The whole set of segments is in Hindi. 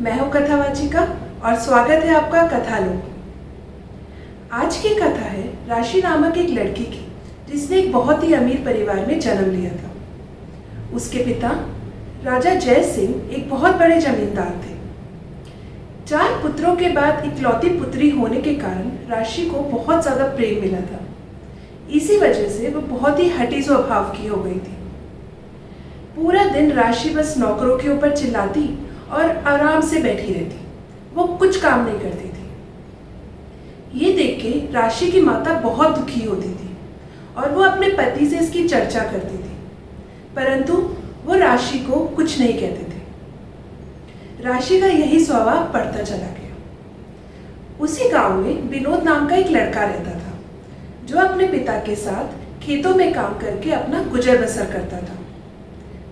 मैं हूँ कथावाचिका और स्वागत है आपका कथालोक। आज की कथा है राशि नामक एक लड़की की, जिसने एक बहुत ही अमीर परिवार में जन्म लिया था। उसके पिता राजा जय सिंह एक बहुत बड़े जमींदार थे। 4 पुत्रों के बाद इकलौती पुत्री होने के कारण राशि को बहुत ज़्यादा प्रेम मिला था। इसी वजह से वो बहुत ही हठी स्वभाव की हो गई थी। पूरा दिन राशि बस नौकरों के ऊपर चिल्लाती और आराम से बैठी रहती। वो कुछ काम नहीं करती थी। ये देख के राशि की माता बहुत दुखी होती थी और वो अपने पति से इसकी चर्चा करती थी, परंतु वो राशि को कुछ नहीं कहते थे। राशि का यही स्वभाव बढ़ता चला गया। उसी गांव में विनोद नाम का एक लड़का रहता था, जो अपने पिता के साथ खेतों में काम करके अपना गुजर बसर करता था।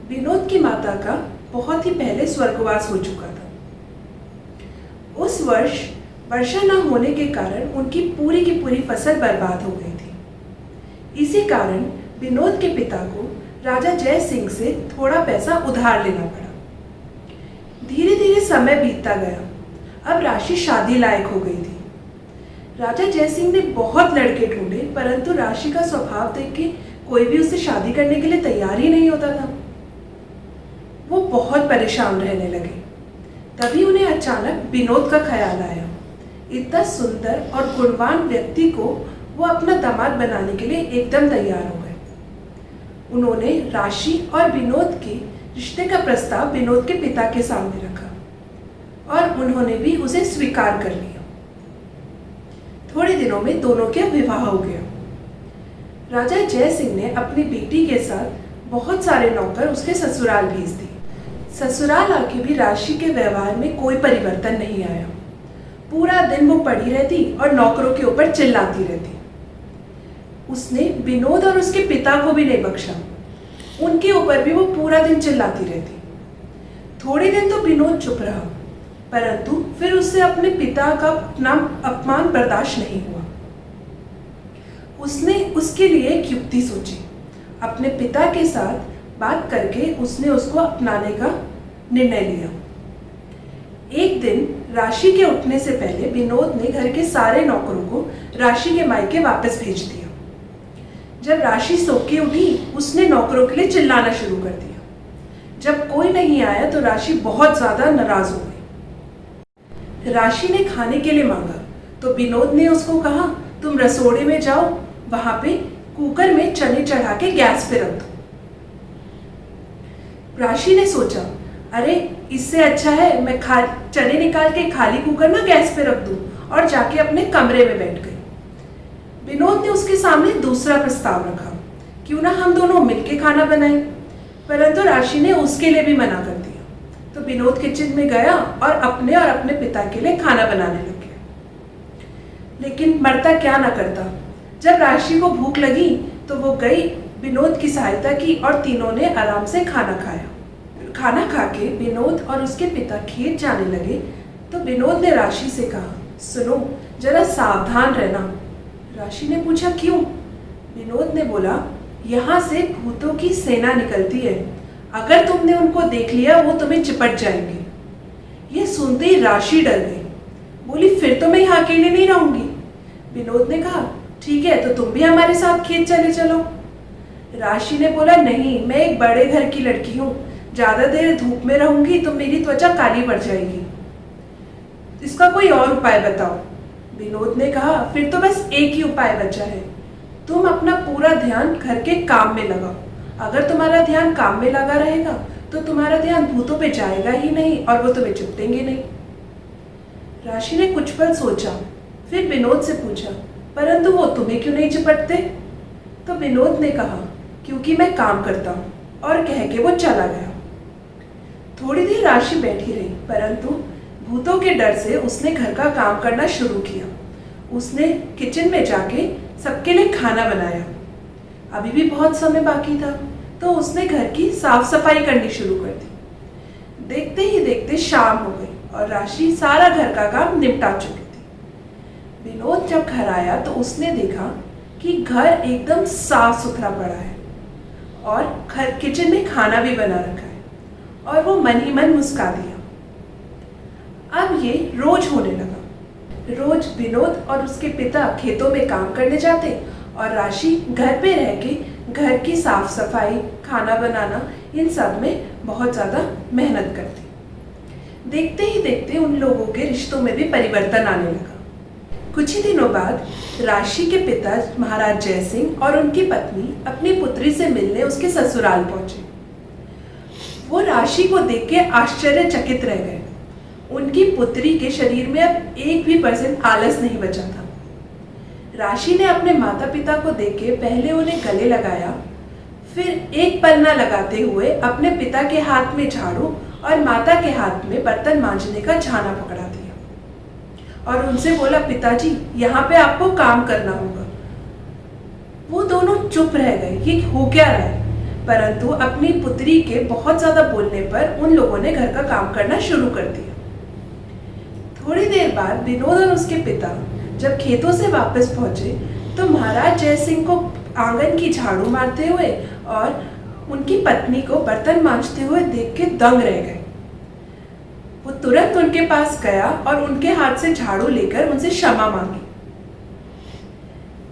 विनोद की माता का बहुत ही पहले स्वर्गवास हो चुका था। उस वर्ष वर्षा न होने के कारण उनकी पूरी की पूरी फसल बर्बाद हो गई थी। इसी कारण विनोद के पिता को राजा जय सिंह से थोड़ा पैसा उधार लेना पड़ा। धीरे धीरे समय बीतता गया। अब राशि शादी लायक हो गई थी। राजा जय सिंह ने बहुत लड़के ढूंढे, परंतु राशि का स्वभाव देख के कोई भी उससे शादी करने के लिए तैयार ही नहीं होता था। वो बहुत परेशान रहने लगे। तभी उन्हें अचानक विनोद का ख्याल आया। इतना सुंदर और गुणवान व्यक्ति को वो अपना दामाद बनाने के लिए एकदम तैयार हो गए। उन्होंने राशि और विनोद के रिश्ते का प्रस्ताव विनोद के पिता के सामने रखा और उन्होंने भी उसे स्वीकार कर लिया। थोड़े दिनों में दोनों के विवाह हो गया। राजा जय सिंह ने अपनी बेटी के साथ बहुत सारे नौकर उसके ससुराल भेज दिए। ससुराल आके भी राशि के व्यवहार में कोई परिवर्तन नहीं आया। पूरा दिन वो पड़ी रहती और नौकरों के ऊपर चिल्लाती रहती। उसने विनोद और उसके पिता को भी नहीं बख्शा। उनके ऊपर भी वो पूरा दिन चिल्लाती रहती। थोड़े दिन तो विनोद चुप रहा, परंतु फिर उससे अपने पिता का अपमान बर्दाश्त नहीं हुआ। उसने उसके लिए एक युक्ति सोची। अपने पिता के साथ बात करके उसने उसको अपनाने का निर्णय लिया। एक दिन राशि के उठने से पहले विनोद ने घर के सारे नौकरों को राशि के मायके वापस भेज दिया। जब राशि सो के उठी, उसने नौकरों के लिए चिल्लाना शुरू कर दिया। जब कोई नहीं आया तो राशि बहुत ज्यादा नाराज हो गई। राशि ने खाने के लिए मांगा तो विनोद ने उसको कहा, तुम रसोड़े में जाओ, वहां पे कुकर में चने चढ़ा के गैस पे रख दो। राशि ने सोचा, अरे इससे अच्छा है मैं चने निकाल के खाली कुकर ना गैस पे रख दूं और जाके अपने कमरे में बैठ गई। विनोद ने उसके सामने दूसरा प्रस्ताव रखा, क्यों ना हम दोनों मिलके खाना बनाएं, परंतु राशि ने उसके लिए भी मना कर दिया। तो विनोद किचन में गया और अपने पिता के लिए खाना बनाने लग गया। लेकिन मरता क्या ना करता, जब राशि को भूख लगी तो वो गई, विनोद की सहायता की और तीनों ने आराम से खाना खाया। खाना खा के विनोद और उसके पिता खेत जाने लगे तो विनोद ने राशि से कहा, सुनो जरा सावधान रहना। राशि ने पूछा, क्यों? विनोद ने बोला, यहाँ से भूतों की सेना निकलती है, अगर तुमने उनको देख लिया वो तुम्हें चिपट जाएंगे। ये सुनते ही राशि डर गई, बोली, फिर तो मैं यहाँ अकेले नहीं रहूंगी। विनोद ने कहा, ठीक है तो तुम भी हमारे साथ खेत चले चलो। राशि ने बोला, नहीं मैं एक बड़े घर की लड़की हूँ, ज्यादा देर धूप में रहूंगी तो मेरी त्वचा काली पड़ जाएगी, इसका कोई और उपाय बताओ। विनोद ने कहा, फिर तो बस एक ही उपाय बचा है, तुम अपना पूरा ध्यान घर के काम में लगाओ। अगर तुम्हारा ध्यान काम में लगा रहेगा तो तुम्हारा ध्यान भूतों पे जाएगा ही नहीं और वो तुम्हें चिपटेंगे नहीं। राशि ने कुछ पल सोचा, फिर विनोद से पूछा, परंतु वो तुम्हें क्यों नहीं चिपटते? तो विनोद ने कहा, क्योंकि मैं काम करता हूँ, और कह के वो चला गया। थोड़ी देर राशि बैठी रही, परंतु भूतों के डर से उसने घर का काम करना शुरू किया। उसने किचन में जाके सबके लिए खाना बनाया। अभी भी बहुत समय बाकी था तो उसने घर की साफ सफाई करनी शुरू कर दी। देखते ही देखते शाम हो गई और राशि सारा घर का काम निपटा चुकी थी। विनोद जब घर आया तो उसने देखा कि घर एकदम साफ सुथरा पड़ा है और किचन में खाना भी बना रखा है और वो मन ही मन मुस्का दिया। अब ये रोज होने लगा। रोज विनोद और उसके पिता खेतों में काम करने जाते और राशि घर पे रह के घर की साफ सफाई, खाना बनाना, इन सब में बहुत ज़्यादा मेहनत करती। देखते ही देखते उन लोगों के रिश्तों में भी परिवर्तन आने लगा। कुछ ही दिनों बाद राशि के पिता महाराज जयसिंह और उनकी पत्नी अपनी पुत्री से मिलने उसके ससुराल पहुंचे। वो राशि को देख के आश्चर्यचकित रह गए। उनकी पुत्री के शरीर में अब 1% आलस नहीं बचा था। राशि ने अपने माता पिता को देख के पहले उन्हें गले लगाया, फिर एक पन्ना लगाते हुए अपने पिता के हाथ में झाड़ू और माता के हाथ में बर्तन मांजने का झाना पकड़ा दिया और उनसे बोला, पिताजी यहाँ पे आपको काम करना होगा। वो दोनों चुप रह गए, ये हो क्या रहा है। परंतु अपनी पुत्री के बहुत ज्यादा बोलने पर उन लोगों ने घर का काम करना शुरू कर दिया। थोड़ी देर बाद विनोद और उसके पिता जब खेतों से वापस पहुंचे तो महाराज जयसिंह को आंगन की झाड़ू मारते हुए और उनकी पत्नी को बर्तन मांजते हुए देख के दंग रह गए। वो तुरंत उनके पास गया और उनके हाथ से झाड़ू लेकर उनसे क्षमा मांगी।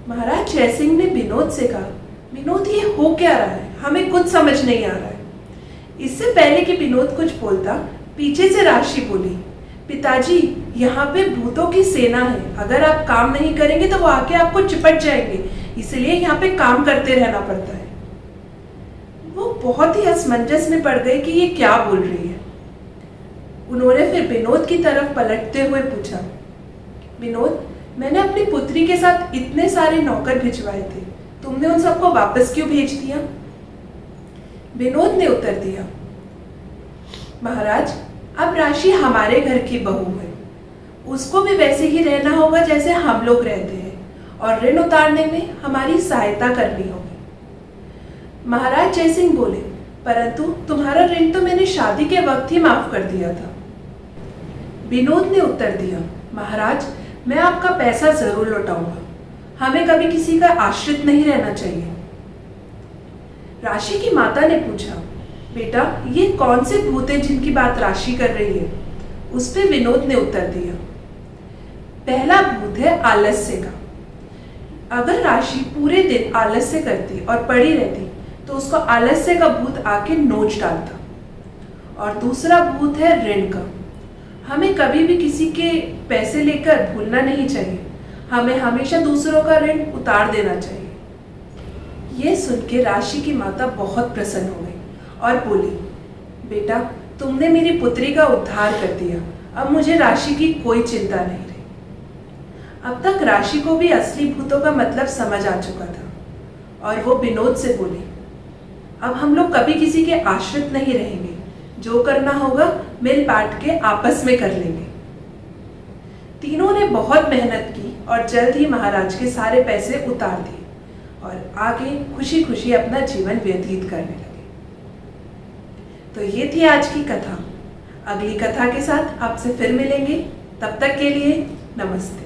महाराज जयसिंह ने विनोद से कहा, विनोद ये हो क्या रहा है, हमें कुछ समझ नहीं आ रहा है। इससे पहले कि विनोद कुछ बोलता, पीछे से राशि बोली, पिताजी यहाँ पे भूतों की सेना है, अगर आप काम नहीं करेंगे तो वो आके आपको चिपट जाएंगे, इसलिए यहाँ पे काम करते रहना पड़ता है। वो बहुत ही असमंजस में पड़ गए कि ये क्या बोल रही है। उन्होंने फिर विनोद की तरफ पलटते हुए पूछा, विनोद, मैंने अपनी पुत्री के साथ इतने सारे नौकर भिजवाए थे, तुमने उन सबको वापस क्यों भेज दिया? विनोद ने उत्तर दिया, महाराज, अब राशि हमारे घर की बहू है, उसको भी वैसे ही रहना होगा जैसे हम लोग रहते हैं और ऋण उतारने में हमारी सहायता करनी होगी। महाराज जयसिंह बोले, परंतु तुम्हारा ऋण तो मैंने शादी के वक्त ही माफ कर दिया था। विनोद ने उत्तर दिया, महाराज, मैं आपका पैसा जरूर लौटाऊंगा, हमें कभी किसी का आश्रित नहीं रहना चाहिए। राशि की माता ने पूछा, बेटा, ये कौन से भूत हैं जिनकी बात राशि कर रही है? उस पे विनोद ने उत्तर दिया, पहला भूत है आलस्य का। अगर राशि पूरे दिन आलस्य करती और पड़ी रहती तो उसको आलस्य का भूत आके नोच डालता। और दूसरा भूत है ऋण का। हमें कभी भी किसी के पैसे लेकर भूलना नहीं चाहिए, हमें हमेशा दूसरों का ऋण उतार देना चाहिए। ये सुन के राशि की माता बहुत प्रसन्न हो गई और बोली, बेटा, तुमने मेरी पुत्री का उद्धार कर दिया, अब मुझे राशि की कोई चिंता नहीं रही। अब तक राशि को भी असली भूतों का मतलब समझ आ चुका था और वो विनोद से बोली, अब हम लोग कभी किसी के आश्रित नहीं रहेंगे, जो करना होगा मिल बांट के आपस में कर लेंगे। तीनों ने बहुत मेहनत की और जल्द ही महाराज के सारे पैसे उतार दिए और आगे खुशी खुशी अपना जीवन व्यतीत करने लगे। तो ये थी आज की कथा। अगली कथा के साथ आपसे फिर मिलेंगे, तब तक के लिए नमस्ते।